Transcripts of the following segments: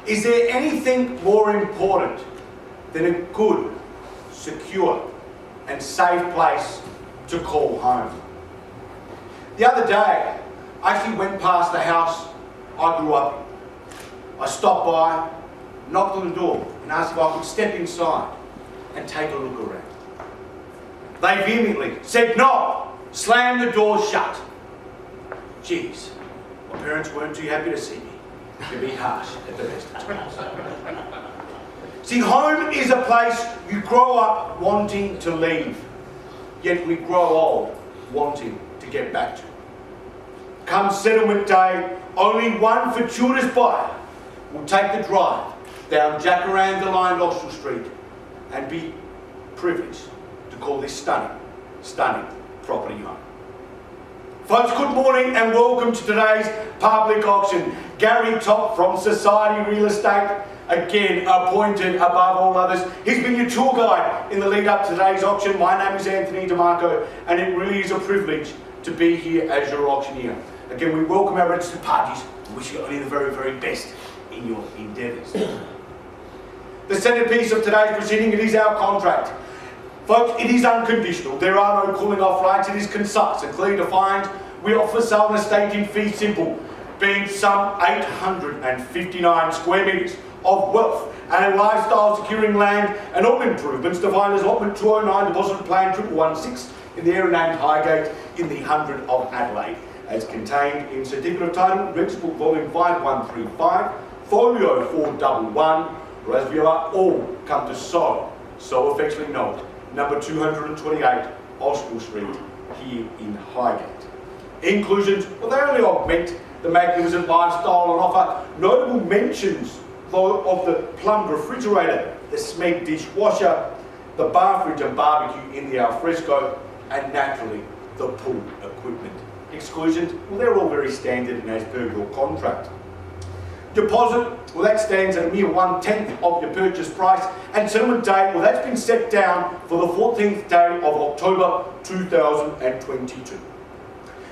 Is there anything more important than a good, secure and safe place to call home? The other day, I actually went past the house I grew up in. I stopped by, knocked on the door and asked if I could step inside and take a look around. They vehemently said no, slammed the door shut. Geez, my parents weren't too happy to see me. To be harsh at the best of times. See, home is a place you grow up wanting to leave, yet we grow old wanting to get back to. Come settlement day, only one fortuitous buyer will take the drive down Jacaranda-lined Austral Street and be privileged to call this stunning property home. Folks, good morning and welcome to today's public auction. Gary Top from Society Real Estate, again appointed above all others. He's been your tour guide in the lead up to today's auction. My name is Anthony DeMarco and it really is a privilege to be here as your auctioneer. Again, we welcome our registered parties and wish you only the very, very best in your endeavours. The centrepiece of today's proceeding, it is our contract. Folks, it is unconditional. There are no cooling off rights. It is concise and clearly defined. We offer sale an estate in fee simple, being some 859 square metres of wealth and a lifestyle securing land and all improvements defined as allotment 209, deposit plan 1116 in the area named Highgate in the 100 of Adelaide, as contained in Certificate of Title, Register Book Volume 5135, Folio 411, or as we are all come to so affectionately know it, number 228 Austral Street here in Highgate. Inclusions, well, they only augment the magnificent lifestyle on offer. Notable mentions though of the plum refrigerator, the Smeg dishwasher, the bar fridge and barbecue in the alfresco, and naturally the pool equipment. Exclusions, well, they're all very standard and as per your contract. Deposit, well, that stands at a mere 1/10 of your purchase price, and settlement date, well, that's been set down for the 14th day of October 2022.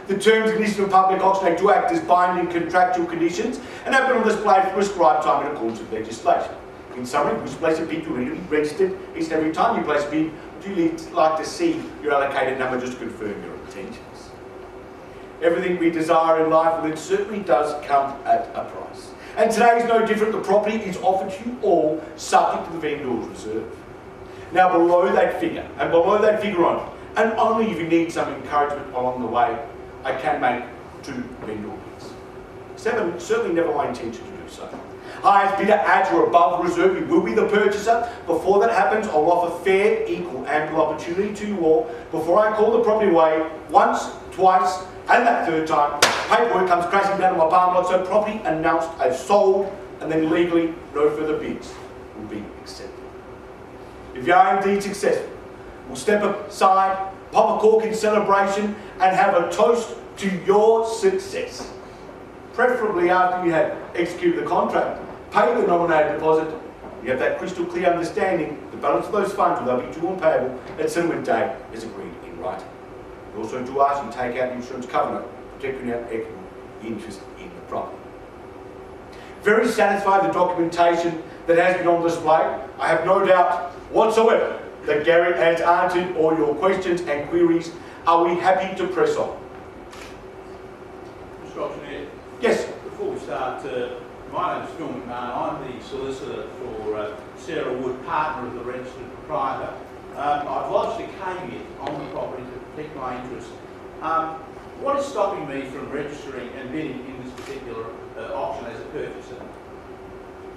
The terms and conditions of public auction they do act as binding contractual conditions and have been on display for prescribed time in accordance with legislation. In summary, which place a bid you need to be registered each and every time you place a bid. Would you like to see your allocated number just to confirm your intentions? Everything we desire in life, well, it certainly does come at a price. And today is no different. The property is offered to you all subject to the vendor's reserve. Now below that figure, and below that figure on, and only if you need some encouragement along the way, I can make 2 vendor bids. Certainly never my intention to do so. Highest bidder at or above reserve, you will be the purchaser. Before that happens, I'll offer fair, equal, ample opportunity to you all before I call the property away once, twice, and that third time, paperwork comes crashing down on my palm lot, so property announced as sold, and then legally no further bids will be accepted. If you are indeed successful, we'll step aside, pop a cork in celebration, and have a toast to your success. Preferably after you have executed the contract, pay the nominated deposit, you have that crystal clear understanding, the balance of those funds will be due and payable at settlement date is agreed in writing. We also do ask you to take out the insurance covenant, protecting your equitable interest in the property. Very satisfied with the documentation that has been on display. I have no doubt whatsoever that Gary has answered all your questions and queries. Are we happy to press on? Mr. Auctioneer? Yes. Before we start, my name is Phil McMahon. I'm the solicitor for Sarah Wood, partner of the registered proprietor. I've lodged a caveat on the property to protect my interest. What is stopping me from registering and bidding in this particular auction as a purchaser?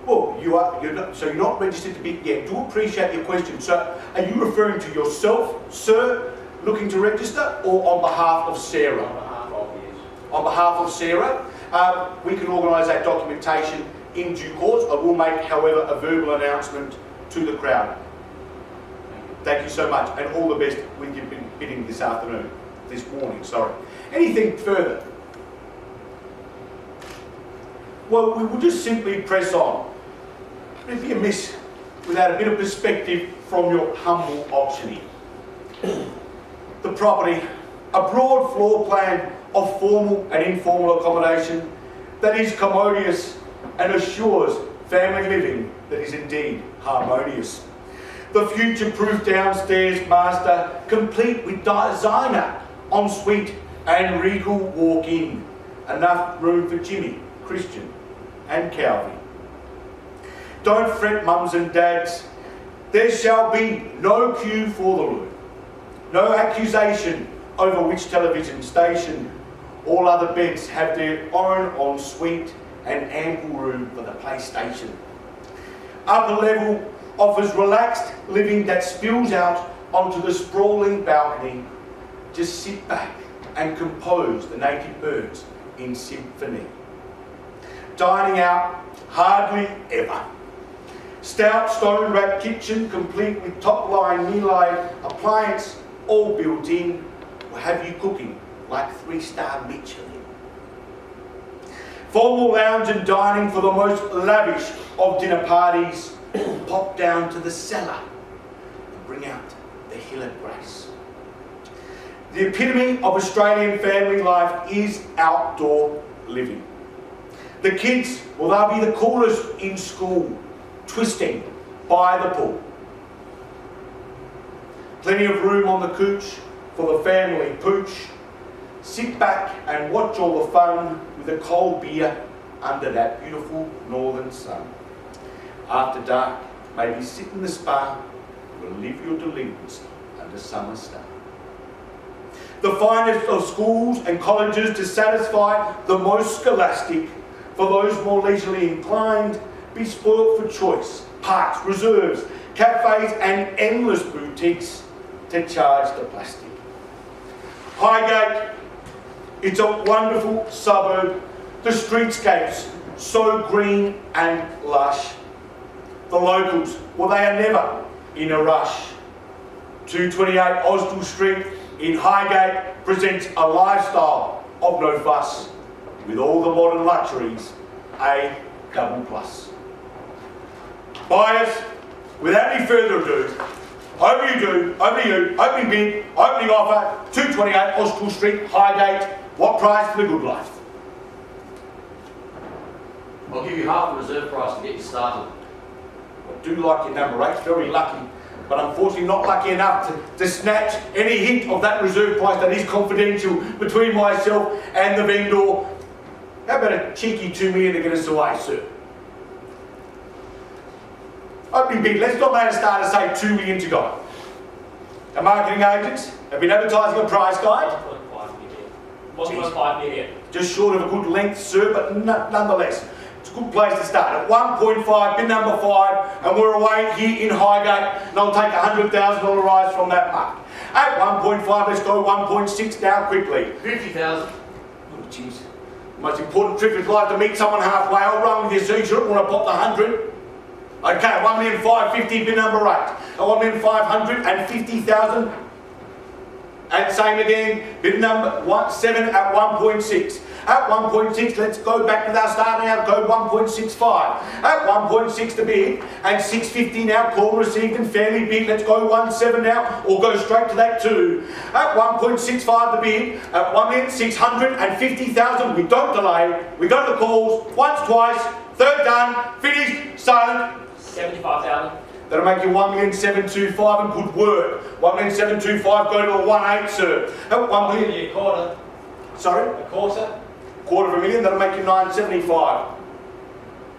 Well, you're not registered to bid yet. Do appreciate your question. So, are you referring to yourself, sir, looking to register, or on behalf of Sarah? On behalf of, yes. On behalf of Sarah, we can organise that documentation in due course. I will make, however, a verbal announcement to the crowd. Thank you so much, and all the best with your bidding this morning, sorry. Anything further? Well, we will just simply press on. It'd be amiss without a bit of perspective from your humble auctioneer. The property, a broad floor plan of formal and informal accommodation that is commodious and assures family living that is indeed harmonious. The future-proof downstairs master, complete with designer, ensuite and regal walk-in. Enough room for Jimmy, Christian and Calvin. Don't fret, mums and dads. There shall be no queue for the loo. No accusation over which television station. All other beds have their own ensuite and ample room for the PlayStation. Upper level offers relaxed living that spills out onto the sprawling balcony. Just sit back and compose the native birds in symphony. Dining out, hardly ever. Stout stone-wrapped kitchen complete with top-line Miele appliance all built in will have you cooking like 3-star Michelin. Formal lounge and dining for the most lavish of dinner parties. Pop down to the cellar and bring out the Hill of Grace. The epitome of Australian family life is outdoor living. The kids, well, they'll be the coolest in school, twisting by the pool. Plenty of room on the couch for the family pooch. Sit back and watch all the fun with a cold beer under that beautiful northern sun. After dark, maybe sit in the spa, relive your delinquency under summer star. The finest of schools and colleges to satisfy the most scholastic. For those more leisurely inclined, be spoilt for choice, parks, reserves, cafes and endless boutiques to charge the plastic. Highgate, it's a wonderful suburb. The streetscapes so green and lush. The locals, well, they are never in a rush. 228 Austral Street in Highgate presents a lifestyle of no fuss, with all the modern luxuries, A++. Buyers, without any further ado, over to you, opening bid, opening offer, 228 Austral Street, Highgate. What price for the good life? I'll give you half the reserve price to get you started. I do like your number 8, very lucky, but unfortunately not lucky enough to snatch any hint of that reserve price that is confidential between myself and the vendor. How about a cheeky 2 million to get us away, sir? Opening bid, let's not make a start to say 2 million to go. Our marketing agents have been advertising a price guide. 1.5 million. Just short of a good length, sir, but nonetheless, it's a good place to start. At 1.5, bid number 5, and we're away here in Highgate, and I'll take a $100,000 rise from that mark. At 1.5, let's go 1.6 now quickly. 50,000. Oh, jeez. Most important trip in life to meet someone halfway. I'll run with you, sir. You shouldn't want to pop the 100. Okay, 1,550,000, bid number 8. At 1,550,000. And same again, bid number 7 at 1.6. At 1.6, let's go back with our starting out, go 1.65. At 1.6 to bid, and 650 now, call received and fairly bid. Let's go 1.7 now, or go straight to that 2. At 1.65 to bid, at 1,650,000, we don't delay, we go to the calls, once, twice, third done, finished, silent. 75,000. That'll make you 1,725,000 and good work. 1,725,000, go to a 1.8, sir. At 1 million. Give you a quarter. Sorry? A quarter. $250,000, that'll make you 975.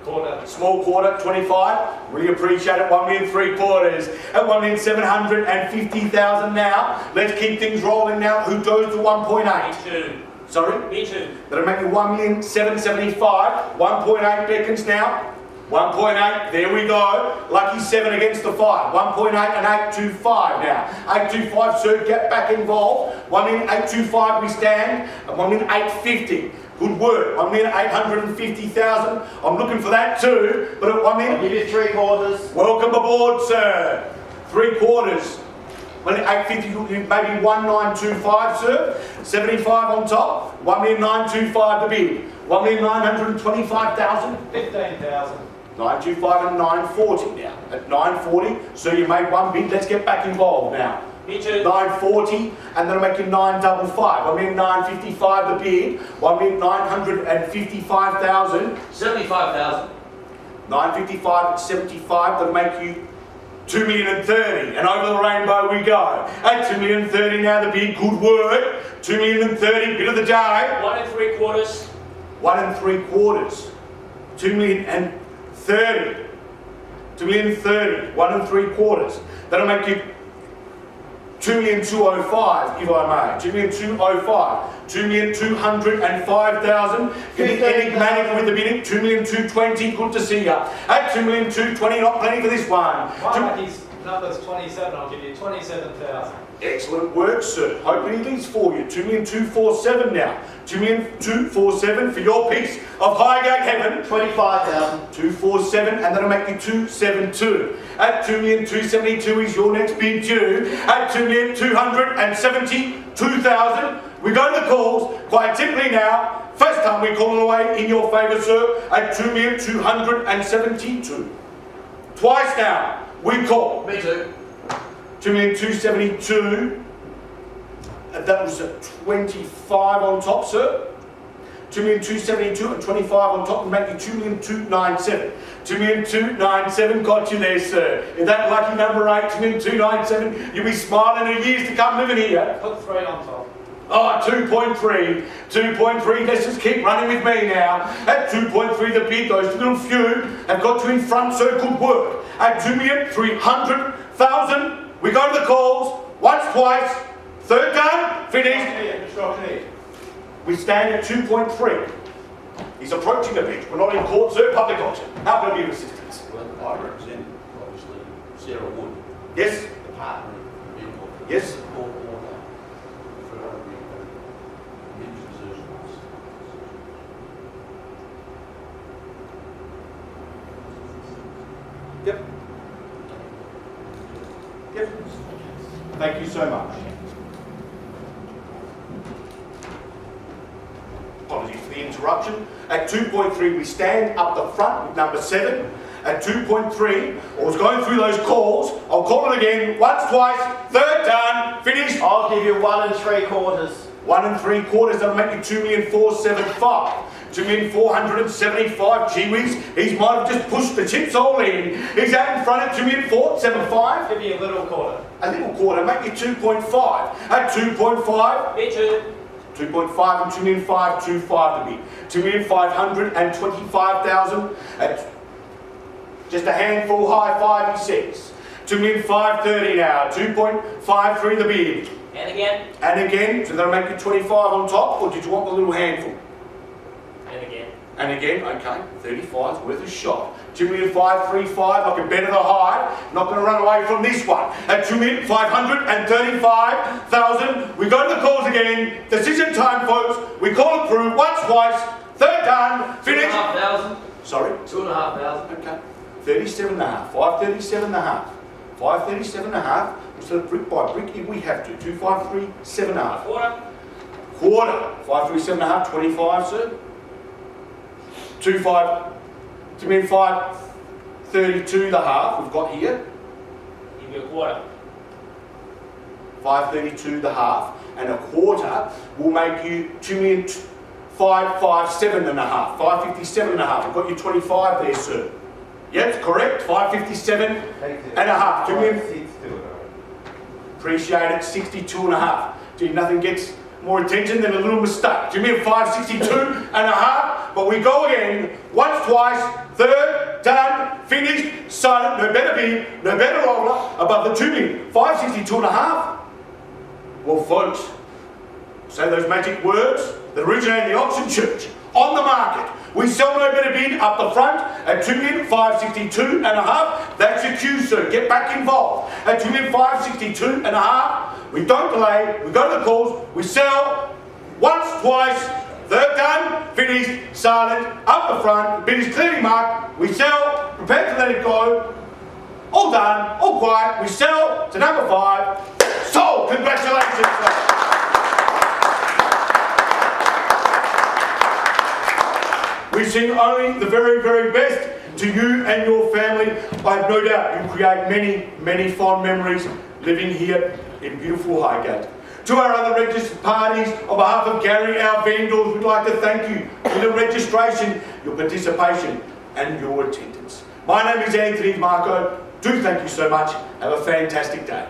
Quarter. Small quarter, 25. Really appreciate it. 1,350,000. At 1,750,000 now. Let's keep things rolling now. Who goes to 1.8? Me too. Sorry? Me too. That'll make you 1,775,000. 1.8 beckons now. 1.8, there we go. Lucky 7 against the 5. 1.8 and 825 now. 825, sir, get back involved. 1,825 we stand. And 1,850. Good work. 1,850,000. I'm looking for that too. But at 1,000,000. I'll give you 3/4. Welcome aboard, sir. 3/4. 1,850, maybe 1,925, sir. 75 on top. 1,925 to bid. 1,925,000. 15,000. 925 and 940 now. At 940, so you made one bid. Let's get back involved now. Me too. 940, and that'll make you 955. 1,955 the bid. 1,955,000. 75,000. 955 and 75, that'll make you 2,030,000, and over the rainbow we go. At 2,030,000 now, the bid, good work. 2,030,000, bit of the day. 1 3/4. 1 3/4. 2,030,000. 2,030,000, 1 3/4. That'll make you 2,205,000, if I may. 2,205,000. 2,205,000. Getting enigmatic with the bidding. 2,220,000. Good to see ya. At 2,220,000, not plenty for this one. My lucky's number's 27. I'll give you 27,000. Excellent work, sir. Hoping it is for you. 2,247,000 now. 2,247,000 for your piece of Highgate heaven. 25,000. 247, and that'll make you 272. At 2,272 is your next bid due. At 2,272,000, we go to the calls quite simply now. First time we call it away in your favour, sir, at 2,272. Twice now we call. Me too. 2,272. That was a 25 on top, sir. 2,272 and 25 on top will make you 2,297. 2,297 got you there, sir. If that lucky number 8, 2,297, you'll be smiling in years to come living here. Put 3 on top. Oh, 2.3. 2.3, let's just keep running with me now. At 2.3, the bid, those little few have got you in front, so good work. At 2,300,000, we go to the calls, once, twice, third done, finished. We stand at 2.3. He's approaching the bench. We're not in court, sir, public auction. How can I be of assistance? Well, I represent, obviously, Sarah Wood, Yes? the partner of the vehicle. Yes. The court order for Mitchell's. Yep. Yep. Thank you so much. Apologies for the interruption. At 2.3, we stand up the front with number 7. At 2.3, I was going through those calls. I'll call it again, once, twice, third done, finished. I'll give you 1 3/4. 1 3/4, that'll make you 2,475,000. 2,475,000, gee whiz, he might have just pushed the chips all in. He's out in front at 2,475,000. Give you a little quarter. A little quarter, make you 2.5. At 2.5, Me too. 2.5 and 2,525 to be. 2,525,000 at just a handful high 5, he says. 2,530 now, 2.53 the bid. And again. And again, so that'll make you 25 on top, or did you want the little handful? And again. And again, okay, 35's worth a shot. 2,535, I can better the high. Not going to run away from this one. At 2,535,000, we go to the calls again. Decision time, folks. We call it through once, twice, third done, finish. 2,500. Sorry? 2,500. Okay. 37.5, 537.5. 537.5. So brick by brick, if we have to. 2,537.5. Quarter. Quarter. 537.5, 25, sir. 2,532.5 we've got here. Give you a quarter. 532.5 and a quarter will make you 2,557.5. 557.5. We've got you 25 there, sir. Yep, correct. 557.5. 2,000,000. Appreciate it. 62.5. Gee, nothing gets more attention than a little mistake. 2,562.5. But we go again. Once, twice, third, done, finished, silent, no better bid, no better roller, above the 2,562.5. Well, folks, say those magic words that originate in the auction church. On the market, we sell no better bid up the front at 2,562.5. That's your cue, sir. Get back involved. At 2,562.5, we don't delay, we go to the calls, we sell once, twice, third done, finished, silent, up the front, bid is clearly marked, we sell, prepare to let it go, all done, all quiet, we sell to number 5, sold! Congratulations, sir. Wishing only the very, very best to you and your family. I have no doubt you create many, many fond memories living here in beautiful Highgate. To our other registered parties, on behalf of Gary, our vendors, we'd like to thank you for the registration, your participation. and your attendance. My name is Anthony DeMarco. Do thank you so much. Have a fantastic day.